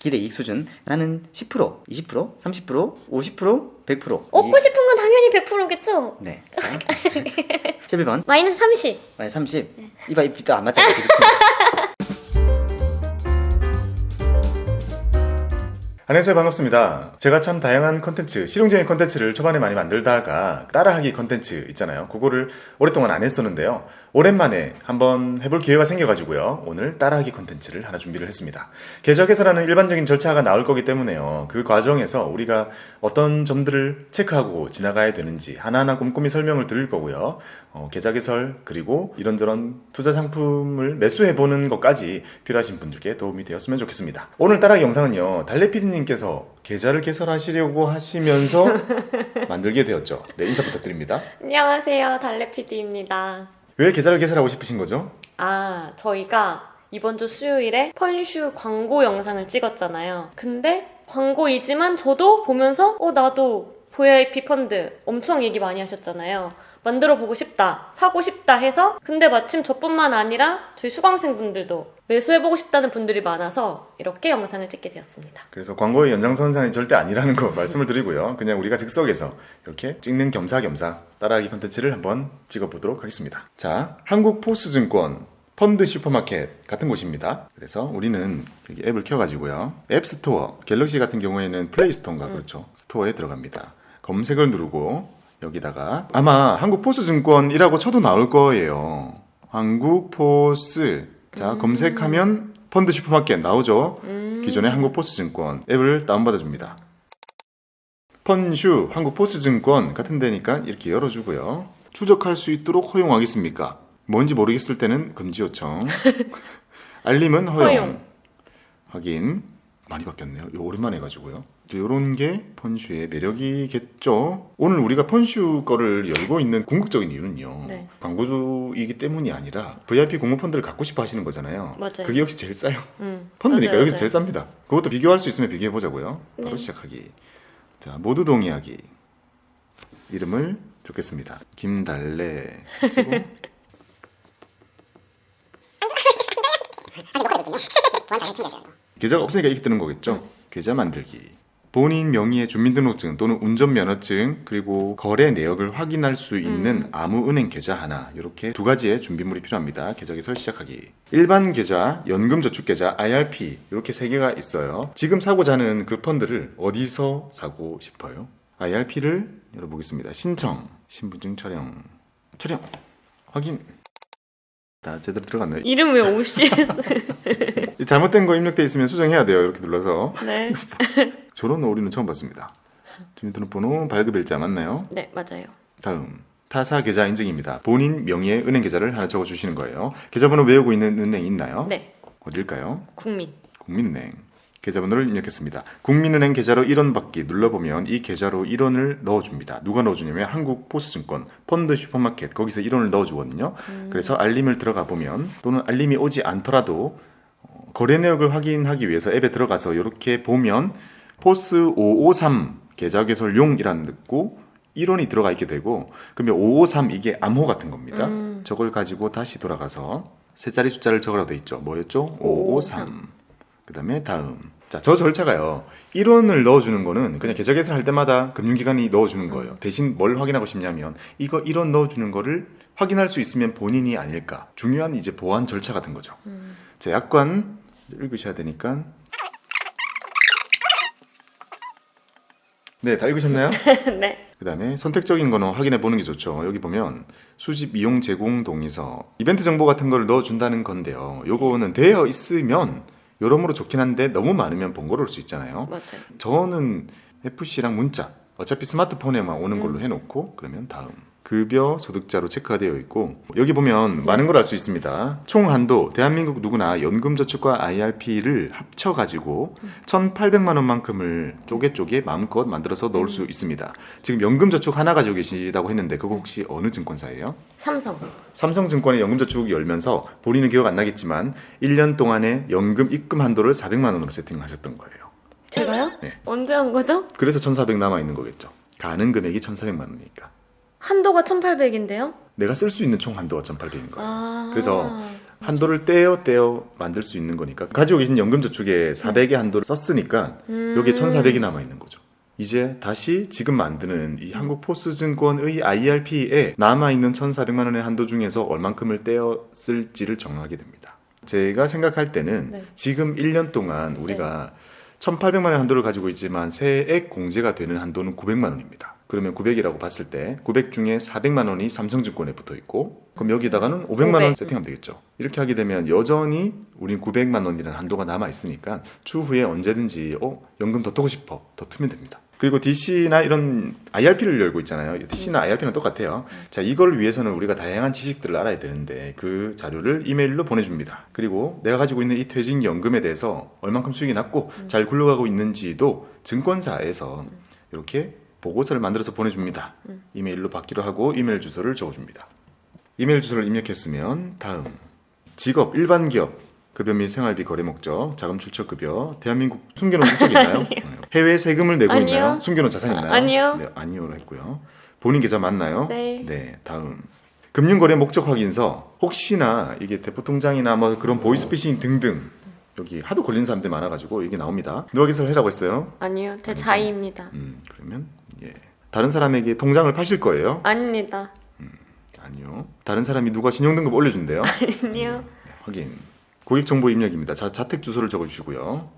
기대 이익 수준 나는 10%, 20%, 30%, 50%, 100%. 얻고 싶은 건 당연히 100%겠죠? 네. 11번 마이너스 30. 30. 이봐 이 비도 안 맞잖아. 그치? 안녕하세요, 반갑습니다. 제가 참 다양한 컨텐츠, 실용적인 컨텐츠를 초반에 많이 만들다가 따라하기 컨텐츠 있잖아요. 그거를 오랫동안 안 했었는데요. 오랜만에 한번 해볼 기회가 생겨가지고요. 오늘 따라하기 컨텐츠를 하나 준비를 했습니다. 계좌 개설하는 일반적인 절차가 나올 거기 때문에요. 그 과정에서 우리가 어떤 점들을 체크하고 지나가야 되는지 하나하나 꼼꼼히 설명을 드릴 거고요. 계좌 개설 그리고 이런저런 투자 상품을 매수해보는 것까지 필요하신 분들께 도움이 되었으면 좋겠습니다. 오늘 따라하기 영상은요. 달래피디님께서 계좌를 개설하시려고 하시면서 만들게 되었죠. 네, 인사 부탁드립니다. 안녕하세요, 달래PD입니다. 왜 계좌를 개설하고 싶으신 거죠? 저희가 이번 주 수요일에 펀슈 광고 영상을 찍었잖아요. 근데 광고이지만 저도 보면서 나도 VIP 펀드 엄청 얘기 많이 하셨잖아요. 만들어 보고 싶다, 사고 싶다 해서, 근데 마침 저뿐만 아니라 저희 수강생분들도 매수해보고 싶다는 분들이 많아서 이렇게 영상을 찍게 되었습니다. 그래서 광고의 연장선상이 절대 아니라는 거 말씀을 드리고요. 그냥 우리가 즉석에서 이렇게 찍는 겸사겸사 따라하기 컨텐츠를 한번 찍어보도록 하겠습니다. 자, 한국포스증권 펀드 슈퍼마켓 같은 곳입니다. 그래서 우리는 여기 앱을 켜가지고요. 앱스토어, 갤럭시 같은 경우에는 플레이스토어인가 그렇죠. 스토어에 들어갑니다. 검색을 누르고 여기다가 아마 한국포스증권이라고 쳐도 나올 거예요. 한국포스. 자, 검색하면 펀드 슈퍼마켓 나오죠. 기존의 한국포스증권 앱을 다운받아 줍니다. 펀슈 한국포스증권 같은 데니까 이렇게 열어주고요. 추적할 수 있도록 허용하겠습니까? 뭔지 모르겠을 때는 금지 요청. 알림은 허용. 확인. 많이 바뀌었네요. 이거 오랜만에 해가지고요. 이런 게 펀슈의 매력이겠죠. 오늘 우리가 펀슈 거를 열고 있는 궁극적인 이유는요. 네. 광고주이기 때문이 아니라 VIP 공모펀드를 갖고 싶어 하시는 거잖아요. 맞아요. 그게 역시 제일 싸요. 펀드니까 맞아요, 여기서 제일 쌉니다. 그것도 비교할 수 있으면 비교해 보자고요. 바로 네. 시작하기. 자, 모두 동의하기. 이름을 적겠습니다. 김달래. 그리고 계좌가 없으니까 이렇게 뜨는 거겠죠. 계좌 만들기. 본인 명의의 주민등록증 또는 운전면허증 그리고 거래 내역을 확인할 수 있는 아무 은행 계좌 하나, 이렇게 두 가지의 준비물이 필요합니다. 계좌 개설 시작하기. 일반 계좌, 연금저축계좌, IRP 이렇게 세 개가 있어요. 지금 사고자 하는 그 펀드를 어디서 사고 싶어요? IRP를 열어보겠습니다. 신청, 신분증 촬영 확인. 다 제대로 들어갔나요? 이름 왜 OCS? 잘못된 거 입력돼 있으면 수정해야 돼요. 이렇게 눌러서. 네. 저런 오류는 처음 봤습니다. 주민등록번호, 발급일자 맞나요? 네, 맞아요. 다음, 타사 계좌 인증입니다. 본인 명의의 은행 계좌를 하나 적어주시는 거예요. 계좌번호 외우고 있는 은행 있나요? 네. 어딜까요? 국민은행. 계좌번호를 입력했습니다. 국민은행 계좌로 1원 받기 눌러보면 이 계좌로 1원을 넣어줍니다. 누가 넣어주냐면 한국포스증권 펀드 슈퍼마켓, 거기서 1원을 넣어주거든요. 그래서 알림을 들어가 보면, 또는 알림이 오지 않더라도 거래 내역을 확인하기 위해서 앱에 들어가서 이렇게 보면 포스 553 계좌 개설용이라는 듣고 1원이 들어가 있게 되고, 그러면 553 이게 암호 같은 겁니다. 저걸 가지고 다시 돌아가서 세 자리 숫자를 적으라고 돼 있죠. 뭐였죠? 553. 그 다음에 다음. 자, 저 절차가요. 1원을 넣어주는 거는 그냥 계좌 개설할 때마다 금융기관이 넣어주는 거예요. 대신 뭘 확인하고 싶냐면 이거 1원 넣어주는 거를 확인할 수 있으면 본인이 아닐까. 중요한 이제 보안 절차 같은 거죠. 자, 약관 읽으셔야 되니까. 네, 다 읽으셨나요? 네. 그 다음에 선택적인 거는 확인해 보는 게 좋죠. 여기 보면 수집 이용 제공 동의서, 이벤트 정보 같은 걸 넣어준다는 건데요. 요거는 되어 있으면 여러모로 좋긴 한데 너무 많으면 번거로울 수 있잖아요. 맞아요. 저는 FC랑 문자 어차피 스마트폰에만 오는 걸로 해놓고, 그러면 다음 급여 소득자로 체크가 되어 있고, 여기 보면 많은 걸 알 수 있습니다. 총 한도, 대한민국 누구나 연금저축과 IRP를 합쳐가지고 1,800만 원만큼을 쪼개 마음껏 만들어서 넣을 수 있습니다. 지금 연금저축 하나 가지고 계시다고 했는데 그거 혹시 어느 증권사예요? 삼성증권의 연금저축 열면서 본인은 기억 안 나겠지만 1년 동안의 연금 입금 한도를 400만 원으로 세팅하셨던 거예요. 제가요? 네. 언제 한 거죠? 그래서 1,400 남아있는 거겠죠. 가능 금액이 1,400만 원이니까. 한도가 1,800인데요? 내가 쓸 수 있는 총 한도가 1,800인 거예요. 그래서 한도를 떼어 만들 수 있는 거니까 가지고 계신 연금저축에 400의 한도를 썼으니까 여기에 1400이 남아있는 거죠. 이제 다시 지금 만드는 이 한국포스증권의 IRP에 남아있는 1,400만 원의 한도 중에서 얼만큼을 떼어 쓸지를 정하게 됩니다. 제가 생각할 때는 네. 지금 1년 동안 우리가 1,800만 원의 한도를 가지고 있지만 세액 공제가 되는 한도는 900만 원입니다. 그러면 900이라고 봤을 때 900 중에 400만 원이 삼성증권에 붙어 있고 그럼 여기다가는 500만 원 500. 세팅하면 되겠죠. 이렇게 하게 되면 여전히 우린 900만 원이라는 한도가 남아 있으니까 추후에 언제든지 연금 더 뜨고 싶어 더 트면 됩니다. 그리고 DC나 이런 IRP를 열고 있잖아요. DC나 IRP는 똑같아요. 자, 이걸 위해서는 우리가 다양한 지식들을 알아야 되는데 그 자료를 이메일로 보내줍니다. 그리고 내가 가지고 있는 이 퇴직연금에 대해서 얼만큼 수익이 났고 잘 굴러가고 있는지도 증권사에서 이렇게 보고서를 만들어서 보내줍니다. 이메일로 받기로 하고 이메일 주소를 적어줍니다. 이메일 주소를 입력했으면 다음 직업, 일반 기업, 급여 및 생활비 거래 목적, 자금 출처 급여, 대한민국 숨겨놓은 국적이 있나요? 해외 세금을 내고 아니요. 있나요? 숨겨놓은 자산이 있나요? 아니요. 네, 아니요로 했고요. 본인 계좌 맞나요? 네. 다음 금융거래 목적 확인서. 혹시나 이게 대포통장이나 뭐 그런 보이스피싱 등등 여기 하도 걸리는 사람들이 많아가지고 이게 나옵니다. 누가 기사를 해라고 했어요? 아니요, 제 자의입니다. 그러면 다른 사람에게 통장을 파실 거예요? 아닙니다. 아니요. 다른 사람이 누가 신용등급 올려준대요? 아니요. 확인. 고객정보 입력입니다. 자택 주소를 적어주시고요.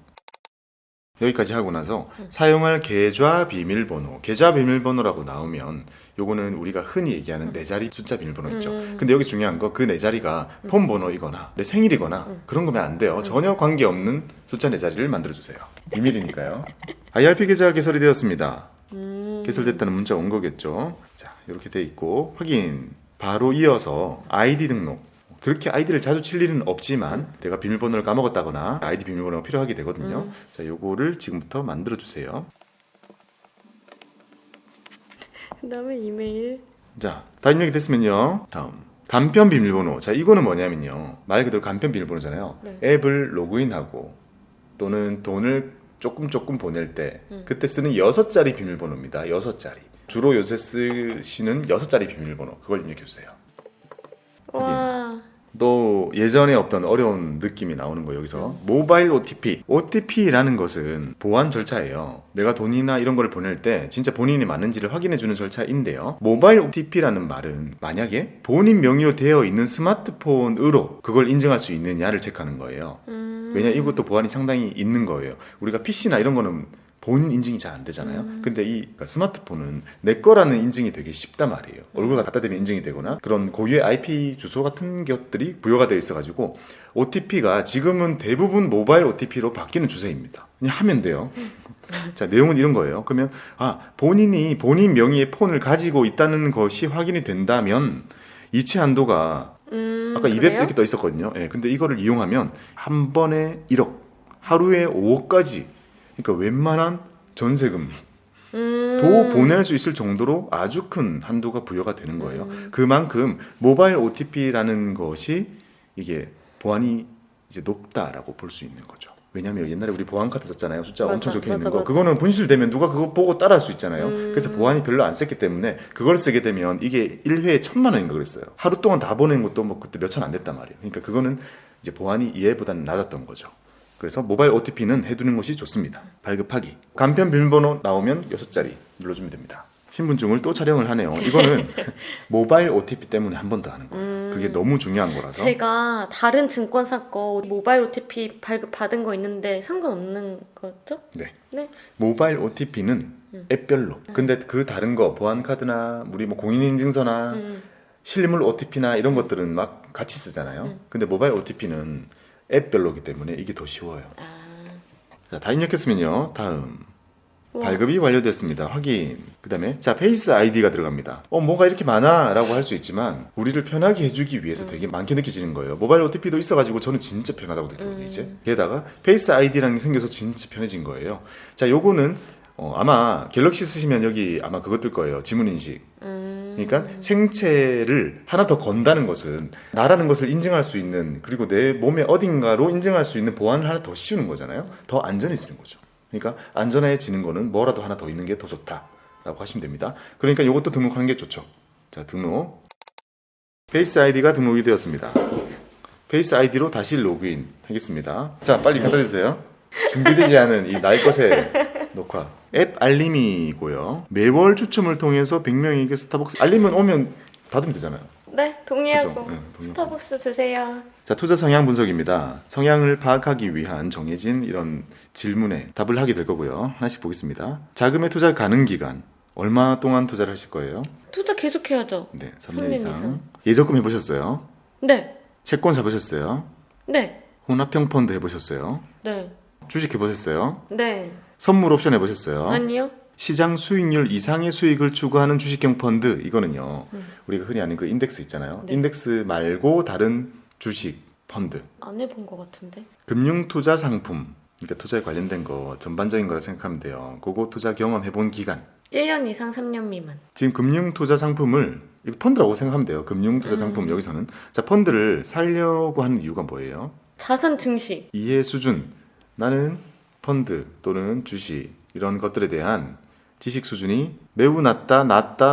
여기까지 하고 나서 사용할 계좌 비밀번호. 계좌 비밀번호라고 나오면 요거는 우리가 흔히 얘기하는 네 자리 숫자 비밀번호 있죠. 근데 여기 중요한 거 그 네 자리가 폰 번호이거나 내 생일이거나 그런 거면 안 돼요. 전혀 관계없는 숫자 네 자리를 만들어주세요. 비밀이니까요. IRP 계좌가 개설이 되었습니다. 개설됐다는 문자가 온 거겠죠. 자, 이렇게 돼 있고 확인. 바로 이어서 아이디 등록. 그렇게 아이디를 자주 칠 일은 없지만 내가 비밀번호를 까먹었다거나 아이디 비밀번호가 필요하게 되거든요. 자, 요거를 지금부터 만들어 주세요. 그다음에 이메일. 자, 다 입력이 됐으면요. 다음 간편 비밀번호. 자, 이거는 뭐냐면요. 말 그대로 간편 비밀번호잖아요. 네. 앱을 로그인하고 또는 돈을 조금 보낼 때 그때 쓰는 6자리 비밀번호입니다. 6자리. 주로 요새 쓰시는 6자리 비밀번호. 그걸 입력해 주세요. 와. 또 예전에 없던 어려운 느낌이 나오는 거예요. 여기서 모바일 OTP. OTP라는 것은 보안 절차예요. 내가 돈이나 이런 걸 보낼 때 진짜 본인이 맞는지를 확인해 주는 절차인데요. 모바일 OTP라는 말은 만약에 본인 명의로 되어 있는 스마트폰으로 그걸 인증할 수 있느냐를 체크하는 거예요. 왜냐 이것도 보안이 상당히 있는 거예요. 우리가 PC나 이런 거는 본인 인증이 잘 안 되잖아요. 근데 이 그러니까 스마트폰은 내 거라는 인증이 되게 쉽단 말이에요. 얼굴과 갖다 대면 인증이 되거나 그런 고유의 IP 주소 같은 것들이 부여가 되어 있어가지고 OTP가 지금은 대부분 모바일 OTP로 바뀌는 추세입니다. 그냥 하면 돼요. 자, 내용은 이런 거예요. 그러면 본인이 본인 명의의 폰을 가지고 있다는 것이 확인이 된다면 이체 한도가 아까 200 그래요? 이렇게 떠 있었거든요. 예, 근데 이거를 이용하면 한 번에 1억, 하루에 5억까지 그러니까 웬만한 전세금 도 보낼 수 있을 정도로 아주 큰 한도가 부여가 되는 거예요. 그만큼 모바일 OTP라는 것이 이게 보안이 이제 높다라고 볼 수 있는 거죠. 왜냐하면 옛날에 우리 보안 카드 썼잖아요. 숫자 맞아, 엄청 적혀 있는 맞아, 거. 맞아. 그거는 분실되면 누가 그거 보고 따라할 수 있잖아요. 그래서 보안이 별로 안 셌기 때문에 그걸 쓰게 되면 이게 1회에 1,000만 원인가 그랬어요. 하루 동안 다 보낸 것도 뭐 그때 몇천 안 됐단 말이에요. 그러니까 그거는 이제 보안이 얘보다는 낮았던 거죠. 그래서 모바일 OTP는 해두는 것이 좋습니다. 발급하기. 간편 비밀번호 나오면 6자리 눌러주면 됩니다. 신분증을 또 촬영을 하네요. 이거는 모바일 OTP 때문에 한 번 더 하는 거예요. 그게 너무 중요한 거라서. 제가 다른 증권사 거 모바일 OTP 발급 받은 거 있는데 상관없는 거죠? 네. 네. 모바일 OTP는 앱별로. 근데 그 다른 거 보안카드나 우리 뭐 공인인증서나 실물 OTP나 이런 것들은 막 같이 쓰잖아요. 근데 모바일 OTP는 앱별로기 때문에 이게 더 쉬워요. 자, 다 입력했으면요. 다음. 우와. 발급이 완료됐습니다. 확인. 그 다음에 자 페이스 아이디가 들어갑니다. 뭐가 이렇게 많아 라고 할 수 있지만 우리를 편하게 해주기 위해서 되게 많게 느껴지는 거예요. 모바일 OTP도 있어가지고 저는 진짜 편하다고 느끼거든요. 이제 게다가 페이스 아이디라는 게 생겨서 진짜 편해진 거예요. 자, 요거는 아마 갤럭시 쓰시면 여기 아마 그것 뜰 거예요. 지문인식. 그러니까 생체를 하나 더 건다는 것은 나라는 것을 인증할 수 있는, 그리고 내 몸의 어딘가로 인증할 수 있는 보안을 하나 더 씌우는 거잖아요. 더 안전해지는 거죠. 그러니까 안전해지는 거는 뭐라도 하나 더 있는 게 더 좋다라고 하시면 됩니다. 그러니까 이것도 등록하는 게 좋죠. 자, 등록. 페이스 아이디가 등록이 되었습니다. 페이스 아이디로 다시 로그인 하겠습니다. 자, 빨리 갖다 주세요. 준비되지 않은 이 날 것의 녹화. 앱 알림이고요. 매월 추첨을 통해서 100명에게 스타벅스 알림은 오면 받으면 되잖아요. 네, 동의하고 그죠? 네, 동의하고. 스타벅스 주세요. 자, 투자 성향 분석입니다. 성향을 파악하기 위한 정해진 이런 질문에 답을 하게 될 거고요. 하나씩 보겠습니다. 자금의 투자 가능 기간 얼마 동안 투자를 하실 거예요? 투자 계속해야죠. 네, 3년 3년 이상. 이상. 예적금 해보셨어요? 네, 채권 사보셨어요? 네, 혼합형 펀드 해보셨어요? 네, 주식 해보셨어요? 네. 선물 옵션 해보셨어요? 아니요. 시장 수익률 이상의 수익을 추구하는 주식형 펀드 이거는요. 우리가 흔히 아는 그 인덱스 있잖아요. 네. 인덱스 말고 다른 주식 펀드. 안 해본 것 같은데. 금융 투자 상품. 그러니까 투자에 관련된 거 전반적인 거라 생각하면 돼요. 그거 투자 경험 해본 기간. 1년 이상 3년 미만. 지금 금융 투자 상품을 이거 펀드라고 생각하면 돼요. 금융 투자 상품 여기서는 자 펀드를 살려고 하는 이유가 뭐예요? 자산 증시. 이해 수준. 나는 펀드 또는 주식 이런 것들에 대한 지식 수준이 매우 낮다,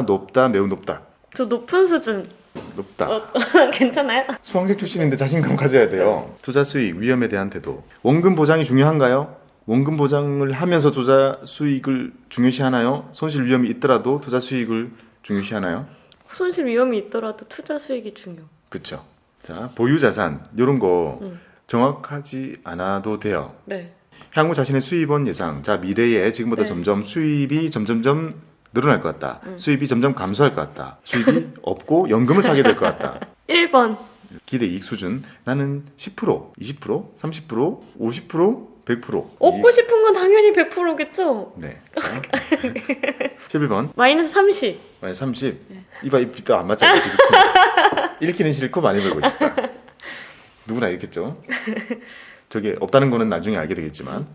높다, 매우 높다. 저 높은 수준. 높다. 괜찮아요? 수강생 출신인데 자신감 가져야 돼요. 투자 수익, 위험에 대한 태도. 원금 보장이 중요한가요? 원금 보장을 하면서 투자 수익을 중요시하나요? 손실 위험이 있더라도 투자 수익을 중요시하나요? 손실 위험이 있더라도 투자 수익이 중요. 그렇죠. 자, 보유 자산 이런 거 정확하지 않아도 돼요. 네. 향후 자신의 수입원 예상. 자, 미래에 지금보다 네. 점점 수입이 점점점 늘어날 것 같다. 수입이 점점 감소할 것 같다. 수입이 없고 연금을 타게 될 것 같다. 1번. 기대 이익 수준. 나는 10%, 20%, 30%, 50%, 100%. 얻고 싶은 건 당연히 100%겠죠? 네. 자, 11번. 마이너스 30. 만약 30. 이봐, 이 빚도 안 맞잖아. 그치? 잃기는 싫고 많이 벌고 싶다. 누구나 잃겠죠. 저게 없다는 거는 나중에 알게 되겠지만.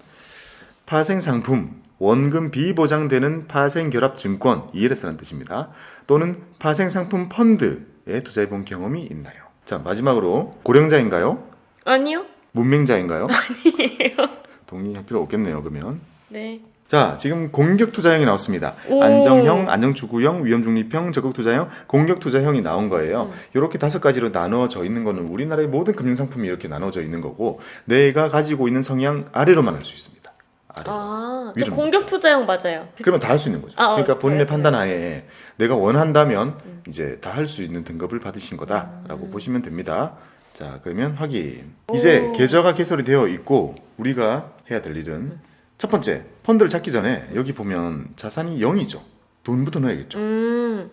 파생 상품. 원금 비보장되는 파생 결합 증권 ELS라는 뜻입니다. 또는 파생 상품 펀드에 투자해본 경험이 있나요? 자, 마지막으로 고령자인가요? 아니요? 문맹자인가요? 아니에요. 동의할 필요 없겠네요. 그러면 네. 자, 지금 공격 투자형이 나왔습니다. 오. 안정형, 안정추구형, 위험중립형, 적극 투자형, 공격 투자형이 나온 거예요. 이렇게 5가지로 나눠져 있는 거는 우리나라의 모든 금융상품이 이렇게 나눠져 있는 거고 내가 가지고 있는 성향 아래로만 할 수 있습니다. 아래로. 아, 저 위로는 공격 투자형 맞아요. 그러면 다 할 수 있는 거죠. 아, 그러니까 본인의 그래요, 판단 하에 내가 원한다면 이제 다 할 수 있는 등급을 받으신 거다라고 보시면 됩니다. 자, 그러면 확인. 이제 계좌가 개설이 되어 있고 우리가 해야 될 일은 첫 번째, 펀드를 찾기 전에 여기 보면 자산이 0이죠. 돈부터 넣어야겠죠.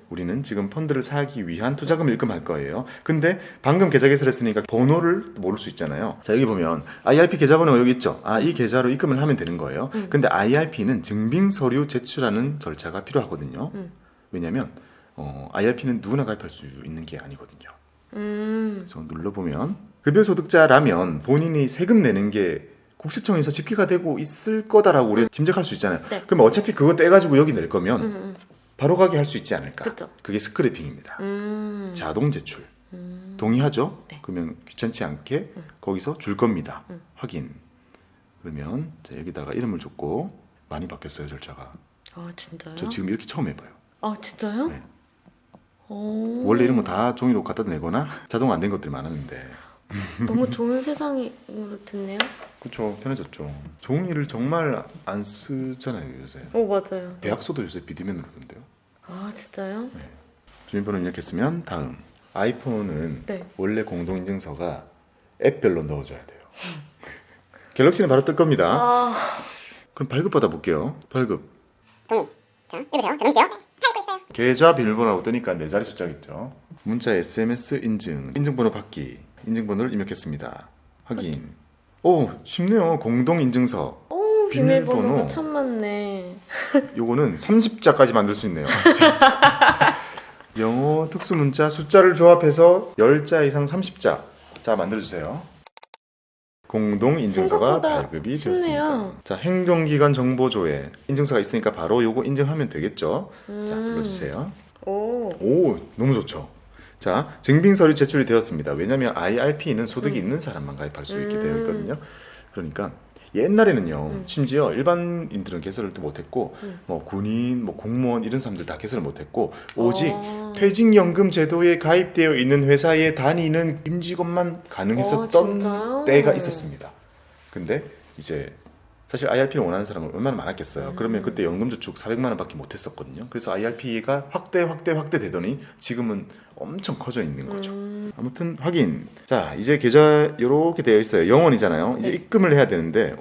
우리는 지금 펀드를 사기 위한 투자금을 입금할 거예요. 근데 방금 계좌 개설했으니까 번호를 모를 수 있잖아요. 자, 여기 보면 IRP 계좌번호가 여기 있죠. 아, 이 계좌로 입금을 하면 되는 거예요. 근데 IRP는 증빙 서류 제출하는 절차가 필요하거든요. 왜냐면 IRP는 누구나 가입할 수 있는 게 아니거든요. 그래서 눌러보면 급여소득자라면 본인이 세금 내는 게 국세청에서 집계가 되고 있을 거다라고 우리가 짐작할 수 있잖아요. 네. 그럼 어차피 그거 떼가지고 여기 낼 거면 바로 가게 할 수 있지 않을까. 그쵸. 그게 스크래핑입니다. 자동 제출. 동의하죠? 네. 그러면 귀찮지 않게 거기서 줄 겁니다. 확인. 그러면 자, 여기다가 이름을 줬고 많이 바뀌었어요, 절차가. 아, 진짜요? 저 지금 이렇게 처음 해봐요. 아, 진짜요? 네. 오. 원래 이름은 다 종이로 갖다 내거나 자동 안 된 것들이 많았는데 너무 좋은 세상으로 됐네요. 그렇죠. 편해졌죠. 종이를 정말 안 쓰잖아요, 요새. 오, 맞아요. 대학서도 요새 비대면으로 그러던데요. 아, 진짜요? 주민번호 입력했으면 다음. 아이폰은 네. 원래 공동인증서가 앱별로 넣어줘야 돼요. 갤럭시는 바로 뜰 겁니다. 아, 그럼 발급 받아볼게요. 발급. 동의. 자, 여보세요? 저 누구세요? 타입고 있어요. 계좌 비밀번호라고 뜨니까 4자리 숫자겠죠. 문자 SMS 인증. 인증번호 받기. 인증번호를 입력했습니다. 확인. 오, 쉽네요. 공동인증서. 오, 비밀번호가 비밀번호. 참 많네. 요거는 30자까지 만들 수 있네요. 영어 특수문자 숫자를 조합해서 10자 이상 30자. 자, 만들어주세요. 공동인증서가 생각보다 발급이 쉽네요. 되었습니다. 자, 행정기관 정보조회. 인증서가 있으니까 바로 요거 인증하면 되겠죠. 자, 불러주세요. 오. 오, 너무 좋죠. 자, 증빙서류 제출이 되었습니다. 왜냐하면 IRP는 소득이 있는 사람만 가입할 수 있게 되어 있거든요. 그러니까 옛날에는요, 심지어 일반인들은 개설을 또 못했고, 뭐 군인, 뭐 공무원 이런 사람들 다 개설을 못했고, 오직 퇴직연금 제도에 가입되어 있는 회사에 다니는 임직원만 가능했었던 진짜요? 때가 있었습니다. 근데 이제 사실 IRP를 원하는 사람은 얼마나 많았겠어요. 그러면 그때 연금저축 400만 원밖에 못했었거든요. 그래서 IRP가 확대 되더니 지금은 엄청 커져 있는 거죠. 아무튼 확인. 자, 이제 계좌 이렇게 되어 있어요. 영원이잖아요. 이제 네. 입금을 해야 되는데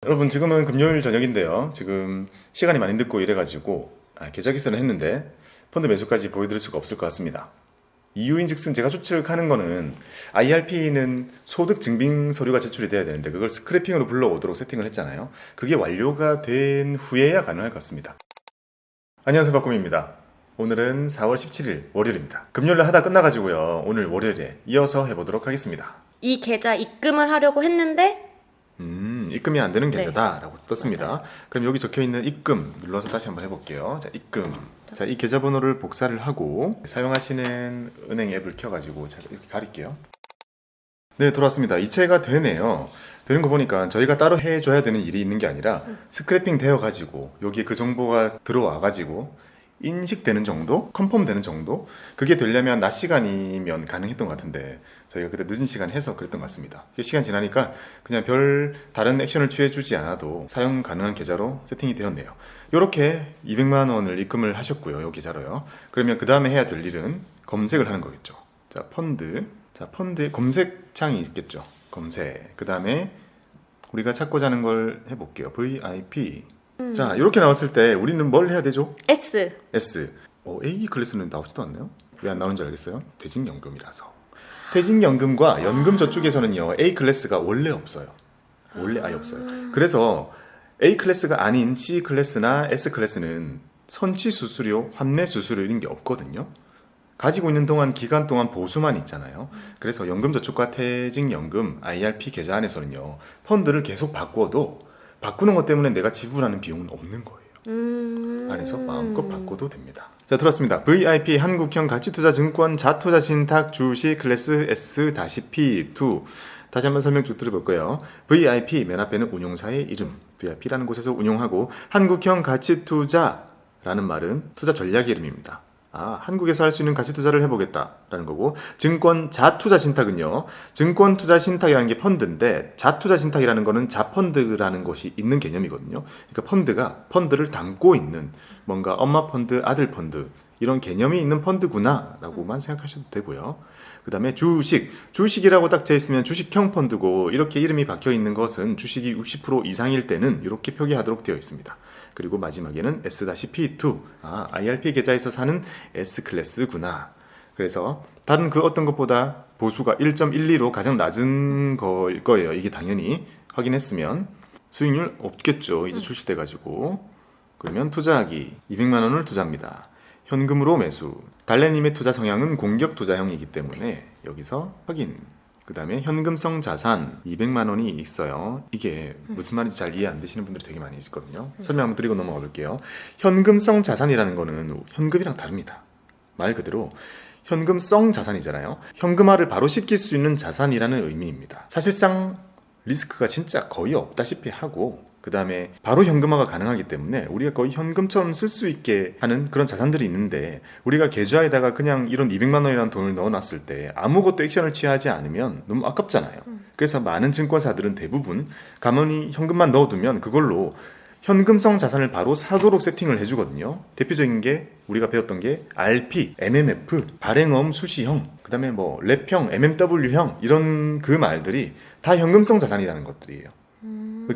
여러분 지금은 금요일 저녁인데요. 지금 시간이 많이 늦고 이래가지고 계좌 개설을 했는데 펀드 매수까지 보여드릴 수가 없을 것 같습니다. 이유인즉슨 제가 추측하는 거는 IRP는 소득 증빙 서류가 제출이 돼야 되는데 그걸 스크래핑으로 불러오도록 세팅을 했잖아요. 그게 완료가 된 후에야 가능할 것 같습니다. 안녕하세요, 박꿈입니다. 오늘은 4월 17일 월요일입니다. 금요일에 하다 끝나가지고요. 오늘 월요일에 이어서 해보도록 하겠습니다. 이 계좌 입금을 하려고 했는데 입금이 안 되는 네. 계좌다라고 떴습니다. 맞아요. 그럼 여기 적혀있는 입금 눌러서 다시 한번 해볼게요. 자, 입금. 자, 이 계좌번호를 복사를 하고 사용하시는 은행 앱을 켜가지고 자, 이렇게 가릴게요. 네, 돌아왔습니다. 이체가 되네요. 되는 거 보니까 저희가 따로 해줘야 되는 일이 있는 게 아니라 스크래핑 되어가지고 여기에 그 정보가 들어와가지고 인식되는 정도? 컨펌 되는 정도? 그게 되려면 낮 시간이면 가능했던 것 같은데 저희가 그때 늦은 시간 해서 그랬던 것 같습니다. 시간 지나니까 그냥 별 다른 액션을 취해주지 않아도 사용 가능한 계좌로 세팅이 되었네요. 이렇게 200만 원을 입금을 하셨고요. 이 계좌로요. 그러면 그 다음에 해야 될 일은 검색을 하는 거겠죠. 자, 펀드. 자, 펀드에 검색창이 있겠죠. 검색. 그 다음에 우리가 찾고자 하는 걸 해볼게요. VIP. 자, 이렇게 나왔을 때 우리는 뭘 해야 되죠? S. S. A 클래스는 나오지도 않네요. 왜 안 나오는지 알겠어요? 퇴직연금이라서. 퇴직연금과 연금저축에서는요, A 클래스가 원래 없어요. 원래 아예 없어요. 그래서 A 클래스가 아닌 C 클래스나 S 클래스는 선취수수료, 환매수수료 이런 게 없거든요. 가지고 있는 기간 동안 보수만 있잖아요. 그래서 연금저축과 퇴직연금, IRP 계좌 안에서는요, 펀드를 계속 바꿔도 바꾸는 것 때문에 내가 지불하는 비용은 없는 거예요. 안에서 마음껏 바꿔도 됩니다. 자, 들었습니다. VIP 한국형 가치투자증권 자투자신탁 주식 클래스 S-P2 다시 한번 설명 쭉 들어볼 거예요. VIP 맨 앞에는 운용사의 이름 VIP라는 곳에서 운용하고 한국형 가치투자라는 말은 투자 전략의 이름입니다. 한국에서 할 수 있는 가치 투자를 해보겠다라는 거고, 증권 자투자 신탁은요, 증권 투자 신탁이라는 게 펀드인데 자투자 신탁이라는 거는 자펀드라는 것이 있는 개념이거든요. 그러니까 펀드를 담고 있는 뭔가 엄마 펀드, 아들 펀드 이런 개념이 있는 펀드구나라고만 생각하셔도 되고요. 그 다음에 주식이라고 딱 돼 있으면 주식형 펀드고, 이렇게 이름이 박혀 있는 것은 주식이 60% 이상일 때는 이렇게 표기하도록 되어 있습니다. 그리고 마지막에는 S-P2, IRP 계좌에서 사는 S클래스구나. 그래서 다른 그 어떤 것보다 보수가 1.12로 가장 낮은 거일 거예요. 이게 당연히 확인했으면 수익률 없겠죠. 이제 출시돼가지고. 그러면 투자하기 200만 원을 투자합니다. 현금으로 매수. 달래님의 투자 성향은 공격 투자형이기 때문에 여기서 확인. 그 다음에 현금성 자산 200만 원이 있어요. 이게 무슨 말인지 잘 이해 안 되시는 분들이 되게 많이 있거든요. 설명 한번 드리고 넘어가 볼게요. 현금성 자산이라는 거는 현금이랑 다릅니다. 말 그대로 현금성 자산이잖아요. 현금화를 바로 시킬 수 있는 자산이라는 의미입니다. 사실상 리스크가 진짜 거의 없다시피 하고, 그 다음에 바로 현금화가 가능하기 때문에 우리가 거의 현금처럼 쓸 수 있게 하는 그런 자산들이 있는데, 우리가 계좌에다가 그냥 이런 200만 원이라는 돈을 넣어놨을 때 아무것도 액션을 취하지 않으면 너무 아깝잖아요. 그래서 많은 증권사들은 대부분 가만히 현금만 넣어두면 그걸로 현금성 자산을 바로 사도록 세팅을 해주거든요. 대표적인 게 우리가 배웠던 게 RP, MMF, 발행엄 수시형, 그 다음에 뭐 랩형, MMW형 이런 그 말들이 다 현금성 자산이라는 것들이에요.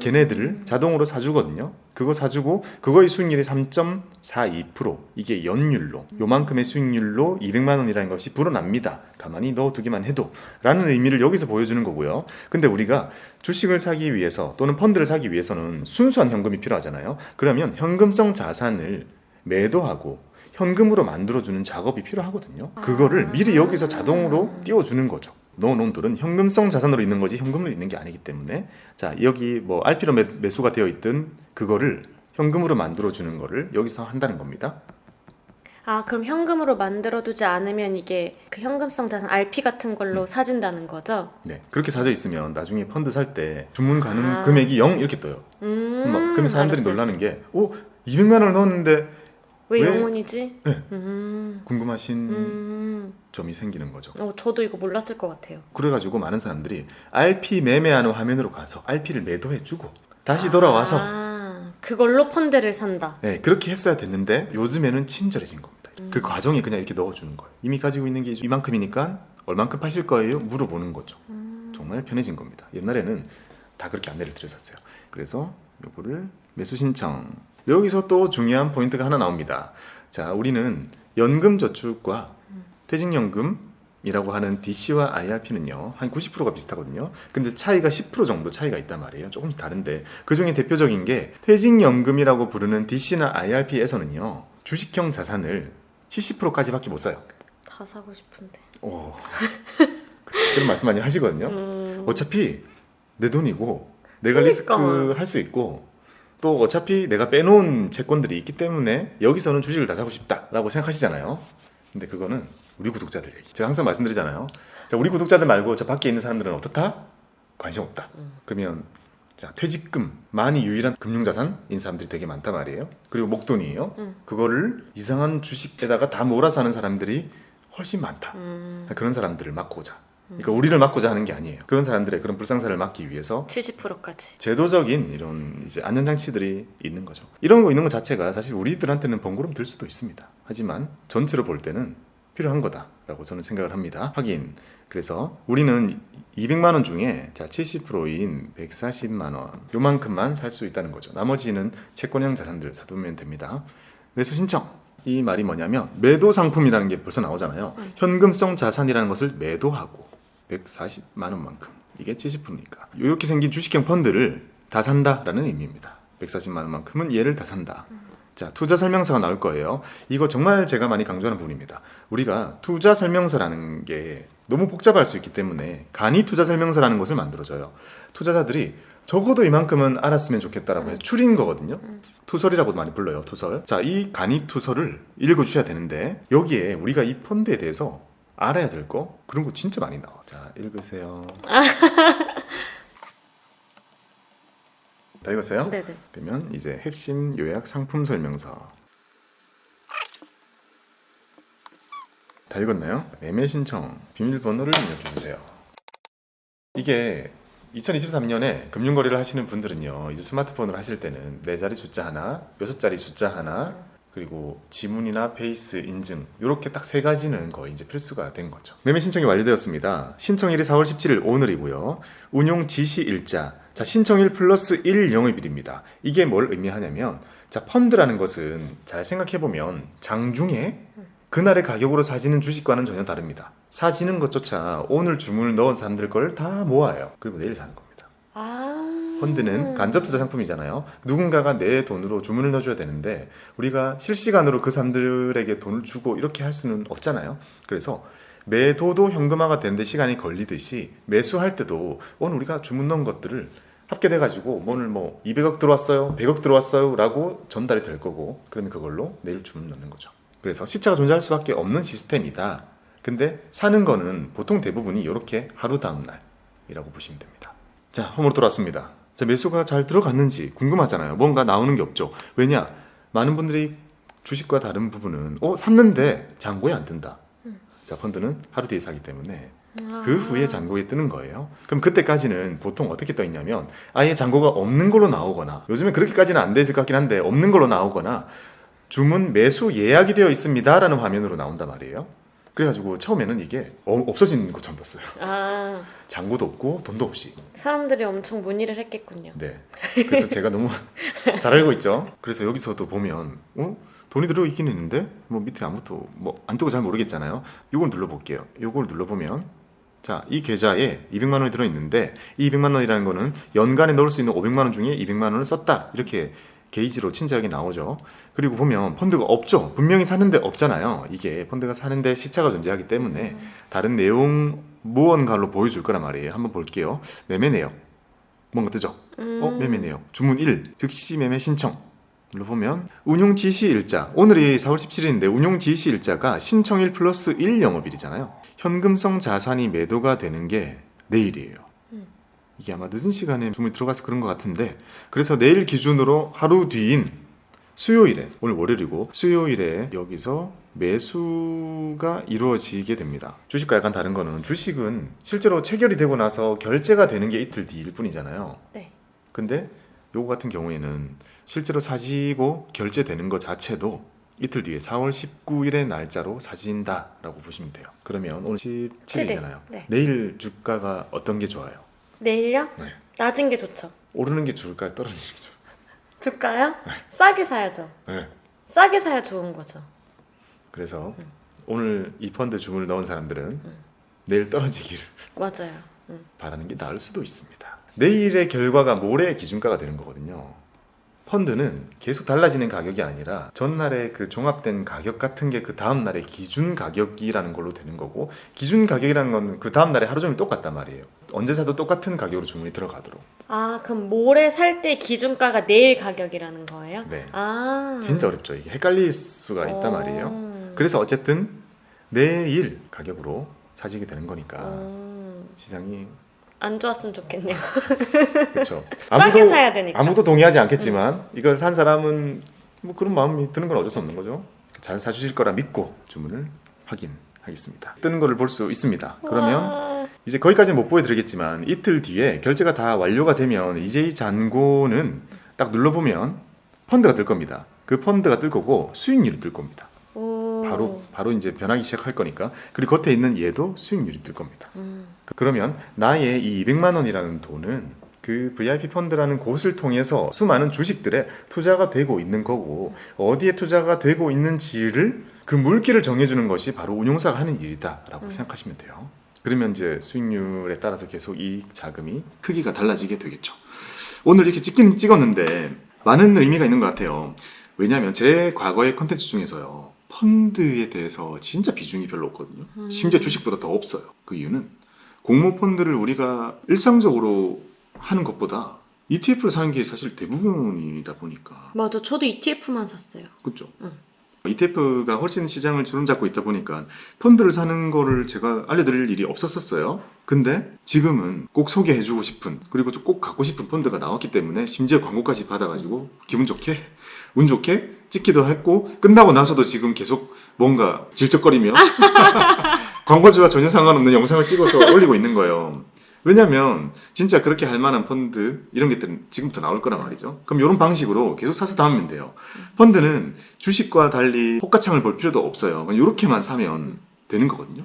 걔네들을 자동으로 사주거든요. 그거 사주고 그거의 수익률이 3.42%, 이게 연율로 요만큼의 수익률로 200만 원이라는 것이 불어납니다. 가만히 넣어두기만 해도 라는 의미를 여기서 보여주는 거고요. 근데 우리가 주식을 사기 위해서 또는 펀드를 사기 위해서는 순수한 현금이 필요하잖아요. 그러면 현금성 자산을 매도하고 현금으로 만들어주는 작업이 필요하거든요. 그거를 미리 여기서 자동으로 띄워주는 거죠. 넣어놓은 돈은 현금성 자산으로 있는 거지 현금으로 있는 게 아니기 때문에, 자, 여기 뭐 RP로 매수가 되어 있든 그거를 현금으로 만들어주는 거를 여기서 한다는 겁니다. 아, 그럼 현금으로 만들어두지 않으면 이게 그 현금성 자산 RP 같은 걸로 사진다는 거죠? 네, 그렇게 사져 있으면 나중에 펀드 살 때 주문 가능 아. 금액이 0 이렇게 떠요. 그러면 사람들이 알았어요. 놀라는 게 200만 원을 넣었는데 왜 왜? 0원이지? 네. 음. 궁금하신 점이 생기는 거죠. 저도 이거 몰랐을 것 같아요. 그래가지고 많은 사람들이 RP 매매하는 화면으로 가서 RP를 매도해주고 다시 돌아와서 그걸로 펀드를 산다. 네, 그렇게 했어야 됐는데 요즘에는 친절해진 겁니다. 그 과정이 그냥 이렇게 넣어주는 거예요. 이미 가지고 있는 게 이만큼이니까 얼만큼 파실 거예요? 물어보는 거죠. 정말 편해진 겁니다. 옛날에는 다 그렇게 안내를 드렸었어요. 그래서 요거를 매수 신청. 여기서 또 중요한 포인트가 하나 나옵니다. 자, 우리는 연금저축과 퇴직연금이라고 하는 DC와 IRP는요 한 90%가 비슷하거든요. 근데 차이가 10% 정도 차이가 있단 말이에요. 조금씩 다른데 그 중에 대표적인 게 퇴직연금이라고 부르는 DC나 IRP에서는요 주식형 자산을 70%까지밖에 못 사요. 다 사고 싶은데. 그런 말씀 많이 하시거든요. 어차피 내 돈이고 내가 그러니까. 리스크 할 수 있고 또 어차피 내가 빼놓은 채권들이 있기 때문에 여기서는 주식을 다 사고 싶다라고 생각하시잖아요. 근데 그거는 우리 구독자들 얘기. 제가 항상 말씀드리잖아요. 자, 우리 구독자들 말고 저 밖에 있는 사람들은 어떻다? 관심 없다. 그러면 자, 퇴직금만이 유일한 금융자산인 사람들이 되게 많단 말이에요. 그리고 목돈이에요. 그거를 이상한 주식에다가 다 몰아서 하는 사람들이 훨씬 많다. 그런 사람들을 막고자. 그러니까 우리를 막고자 하는 게 아니에요. 그런 사람들의 그런 불상사를 막기 위해서 70%까지. 제도적인 이런 이제 안전장치들이 있는 거죠. 이런 거 있는 것 자체가 사실 우리들한테는 번거로움 들 수도 있습니다. 하지만 전체로 볼 때는 필요한 거다라고 저는 생각을 합니다. 하긴 그래서 우리는 200만 원 중에 자 70%인 140만 원 요만큼만 살 수 있다는 거죠. 나머지는 채권형 자산들 사두면 됩니다. 매수 신청. 이 말이 뭐냐면 매도 상품이라는 게 벌써 나오잖아요. 현금성 자산이라는 것을 매도하고 140만 원만큼 이게 70%니까 이렇게 생긴 주식형 펀드를 다 산다라는 의미입니다. 140만 원만큼은 얘를 다 산다. 자, 투자 설명서가 나올 거예요. 이거 정말 제가 많이 강조하는 부분입니다. 우리가 투자 설명서라는 게 너무 복잡할 수 있기 때문에 간이 투자 설명서라는 것을 만들어줘요. 투자자들이 적어도 이만큼은 알았으면 좋겠다라고 해서 추린 거거든요. 투설이라고도 많이 불러요. 투설. 자, 이 간이 투설을 읽어주셔야 되는데 여기에 우리가 이 펀드에 대해서 알아야 될 거 그런 거 진짜 많이 나와. 자, 읽으세요. 다 읽었어요? 네네. 그러면 이제 핵심 요약 상품 설명서 다 읽었나요? 매매 신청 비밀번호를 입력해 주세요. 이게 2023년에 금융거래를 하시는 분들은요 이제 스마트폰으로 하실 때는 4자리 숫자 하나, 6자리 숫자 하나, 그리고 지문이나 페이스 인증 이렇게 딱 3가지는 거의 이제 필수가 된 거죠. 매매 신청이 완료되었습니다. 신청일이 4월 17일 오늘이고요. 운용 지시 일자. 자, 신청일 플러스 1 영업일입니다. 이게 뭘 의미하냐면 자, 펀드라는 것은 잘 생각해보면 장중에 그날의 가격으로 사지는 주식과는 전혀 다릅니다. 사지는 것조차 오늘 주문을 넣은 사람들 걸 다 모아요. 그리고 내일 사는 겁니다. 펀드는 간접투자 상품이잖아요. 누군가가 내 돈으로 주문을 넣어줘야 되는데 우리가 실시간으로 그 사람들에게 돈을 주고 이렇게 할 수는 없잖아요. 그래서 매도도 현금화가 되는데 시간이 걸리듯이 매수할 때도 오늘 우리가 주문 넣은 것들을 합계돼가지고 오늘 200억 들어왔어요, 100억 들어왔어요 라고 전달이 될 거고 그러면 그걸로 내일 주문 넣는 거죠. 그래서 시차가 존재할 수밖에 없는 시스템이다. 근데 사는 거는 보통 대부분이 이렇게 하루 다음 날이라고 보시면 됩니다. 자, 홈으로 돌아왔습니다. 자, 매수가 잘 들어갔는지 궁금하잖아요. 뭔가 나오는 게 없죠. 왜냐? 많은 분들이 주식과 다른 부분은 샀는데 잔고에 안 뜬다. 자, 펀드는 하루 뒤에 사기 때문에 그 후에 잔고에 뜨는 거예요. 그럼 그때까지는 보통 어떻게 떠 있냐면 아예 잔고가 없는 걸로 나오거나 요즘에 그렇게까지는 안 되실 것 같긴 한데 없는 걸로 나오거나 주문 매수 예약이 되어 있습니다 라는 화면으로 나온단 말이에요. 그래가지고 처음에는 이게 없어진 것처럼 떴어요. 잔고도 없고 돈도 없이. 사람들이 엄청 문의를 했겠군요. 네. 그래서 제가 너무 잘 알고 있죠. 그래서 여기서도 보면 돈이 들어있긴 있는데 밑에 아무것도 안 뜨고 잘 모르겠잖아요. 이걸 눌러볼게요. 이걸 눌러보면 자, 이 계좌에 200만 원이 들어있는데 이 200만 원이라는 거는 연간에 넣을 수 있는 500만 원 중에 200만 원을 썼다. 이렇게 게이지로 친절하게 나오죠. 그리고 보면 펀드가 없죠. 분명히 사는데 없잖아요. 이게 펀드가 사는데 시차가 존재하기 때문에 다른 내용 무언가로 보여줄 거란 말이에요. 한번 볼게요. 매매 내역 뭔가 뜨죠. 매매 내역 주문 1 즉시 매매 신청 눌러보면 운용 지시 일자, 오늘이 4월 17일인데 운용 지시 일자가 신청일 플러스 1 영업일이잖아요. 현금성 자산이 매도가 되는 게 내일이에요. 이게 아마 늦은 시간에 주문이 들어가서 그런 것 같은데, 그래서 내일 기준으로 하루 뒤인 수요일에, 오늘 월요일이고 수요일에 여기서 매수가 이루어지게 됩니다. 주식과 약간 다른 거는 주식은 실제로 체결이 되고 나서 결제가 되는 게 이틀 뒤일 뿐이잖아요. 네. 근데 요거 같은 경우에는 실제로 사지고 결제되는 것 자체도 이틀 뒤에 4월 19일의 날짜로 사진다라고 보시면 돼요. 그러면 오늘 17일이잖아요. 네. 내일 주가가 어떤 게 좋아요? 내일요? 네. 낮은 게 좋죠. 오르는 게 좋을까요? 떨어지는 게 좋을까요? 줄까요? 싸게 사야죠. 네. 싸게 사야 좋은 거죠. 그래서 오늘 이 펀드 주문을 넣은 사람들은 내일 떨어지기를 맞아요. 바라는 게 나을 수도 있습니다. 내일의 결과가 모레의 기준가가 되는 거거든요. 펀드는 계속 달라지는 가격이 아니라 전날의 그 종합된 가격 같은 게 그 다음날의 기준 가격이라는 걸로 되는 거고, 기준 가격이라는 건 그 다음날에 하루 종일 똑같단 말이에요. 언제 사도 똑같은 가격으로 주문이 들어가도록. 아, 그럼 모레 살 때 기준가가 내일 가격이라는 거예요? 네. 아. 진짜 어렵죠. 이게 헷갈릴 수가 있단 말이에요. 그래서 어쨌든 내일 가격으로 사지게 되는 거니까 시장이 안 좋았으면 좋겠네요. 그렇죠. 싸게 사야 되니까. 아무도 동의하지 않겠지만 이걸 산 사람은 뭐 그런 마음이 드는 건 어쩔 수 없는 거죠. 잘 사주실 거라 믿고 주문을 확인하겠습니다. 뜨는 거를 볼 수 있습니다. 그러면 와. 이제 거기까지는 못 보여드리겠지만 이틀 뒤에 결제가 다 완료가 되면 이제 잔고는 딱 눌러보면 펀드가 뜰 겁니다. 그 펀드가 뜰 거고 수익률이 뜰 겁니다. 오. 바로 이제 변하기 시작할 거니까. 그리고 겉에 있는 얘도 수익률이 뜰 겁니다. 그러면 나의 이 200만 원이라는 돈은 그 VIP 펀드라는 곳을 통해서 수많은 주식들에 투자가 되고 있는 거고, 어디에 투자가 되고 있는지를 그 물기를 정해주는 것이 바로 운용사가 하는 일이다라고 생각하시면 돼요. 그러면 이제 수익률에 따라서 계속 이 자금이 크기가 달라지게 되겠죠. 오늘 이렇게 찍기는 찍었는데 많은 의미가 있는 것 같아요. 왜냐하면 제 과거의 컨텐츠 중에서요, 펀드에 대해서 진짜 비중이 별로 없거든요. 심지어 주식보다 더 없어요. 그 이유는 공모 펀드를 우리가 일상적으로 하는 것보다 ETF를 사는 게 사실 대부분이다 보니까. 맞아, 저도 ETF만 샀어요. 그렇죠. ETF가 훨씬 시장을 주름잡고 있다 보니까 펀드를 사는 거를 제가 알려드릴 일이 없었어요. 근데 지금은 꼭 소개해주고 싶은, 그리고 꼭 갖고 싶은 펀드가 나왔기 때문에 심지어 광고까지 받아가지고 기분 좋게, 운 좋게 찍기도 했고, 끝나고 나서도 지금 계속 뭔가 질척거리며 광고주와 전혀 상관없는 영상을 찍어서 올리고 있는 거예요. 왜냐면 진짜 그렇게 할 만한 펀드 이런 것들은 지금부터 나올 거란 말이죠. 그럼 이런 방식으로 계속 사서 담으면 돼요. 펀드는 주식과 달리 호가창을 볼 필요도 없어요. 그냥 이렇게만 사면 되는 거거든요.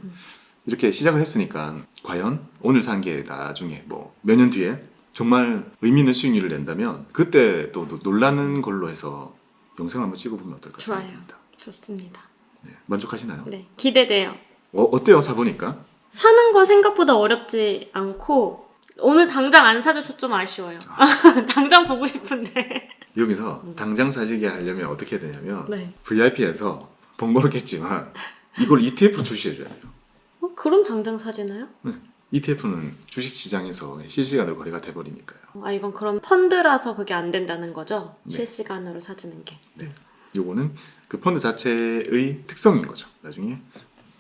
이렇게 시작을 했으니까 과연 오늘 산 게 나중에 뭐 몇 년 뒤에 정말 의미 있는 수익률을 낸다면 그때 또 놀라는 걸로 해서 영상을 한번 찍어보면 어떨까 좋아요. 생각합니다. 좋습니다. 네, 만족하시나요? 네, 기대돼요. 어때요, 사보니까? 사는 건 생각보다 어렵지 않고, 오늘 당장 안 사줘서 좀 아쉬워요. 당장 보고 싶은데. 여기서 당장 사지게 하려면 어떻게 해야 되냐면 네. VIP에서 번거롭겠지만 이걸 ETF로 출시해줘야 돼요. 그럼 당장 사지나요? 네. ETF는 주식시장에서 실시간으로 거래가 돼버리니까요. 아, 이건 그럼 펀드라서 그게 안 된다는 거죠? 네. 실시간으로 사지는 게. 네. 요거는 그 펀드 자체의 특성인 거죠. 나중에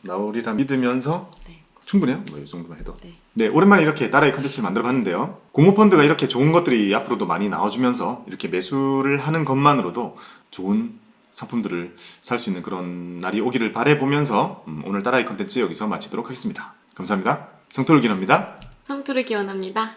나오리라 믿으면서 네. 충분해요. 뭐 이 정도만 해도. 네. 네, 오랜만에 이렇게 나라의 컨텐츠를 만들어봤는데요. 공모펀드가 이렇게 좋은 것들이 앞으로도 많이 나와주면서 이렇게 매수를 하는 것만으로도 좋은 상품들을 살 수 있는 그런 날이 오기를 바라보면서 오늘 나라의 컨텐츠 여기서 마치도록 하겠습니다. 감사합니다. 성토를 기원합니다. 성투를 기원합니다.